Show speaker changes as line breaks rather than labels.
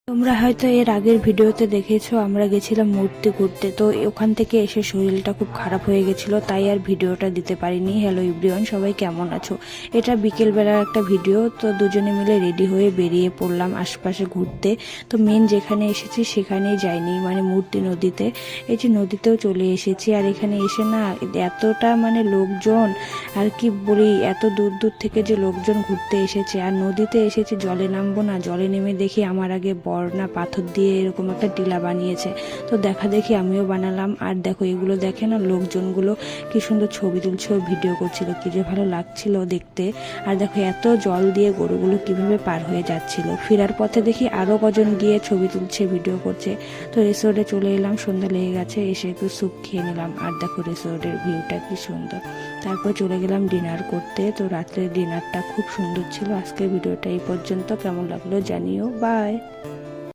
তোমরা হয়তো এর আগের ভিডিওতে দেখেছো আমরা গেছিলাম মূর্তি ঘুরতে। তো ওখান থেকে এসে শরীরটা খুব খারাপ হয়ে গেছিল, তাই আর ভিডিওটা দিতে পারিনি। হ্যালো এভরিওয়ান, সবাই কেমন আছো? এটা বিকেলবেলার একটা ভিডিও। তো দুজনে মিলে রেডি হয়ে বেরিয়ে পড়লাম আশপাশে ঘুরতে। তো মেন যেখানে এসেছি সেখানেই যাইনি, মানে মূর্তি নদীতে। এই যে নদীতেও চলে এসেছি, আর এখানে এসে না এতটা লোকজন, আর কি বলি, এত দূর দূর থেকে যে লোকজন ঘুরতে এসেছে। আর নদীতে এসেছি, জলে নামবো না, জলে নেমে দেখি আমার আগে বড় পাথর দিয়ে এরকম একটা টিলা বানিয়েছে। তো দেখা দেখি আমিও বানালাম। আর দেখো এগুলো দেখে না লোকজনগুলো কি সুন্দর ছবি তুলছে ও ভিডিও করছিল, কি যে ভালো লাগছিল দেখতে। আর দেখো এত জল দিয়ে গরুগুলো কিভাবে পার হয়ে যাচ্ছিল। ফেরার পথে দেখি আরো কজন গিয়ে ছবি তুলছে, ভিডিও করছে। তো রিসোর্টে চলে এলাম, সন্ধ্যা লেগে গেছে, এসে একটু স্যুপ খেয়ে নিলাম। আর দেখো রিসোর্টের ভিউটা কি সুন্দর। তারপর চলে গেলাম ডিনার করতে। তো রাত্রের ডিনারটা খুব সুন্দর ছিল। আজকের ভিডিওটা এই পর্যন্ত, কেমন লাগলো জানিও। বাই।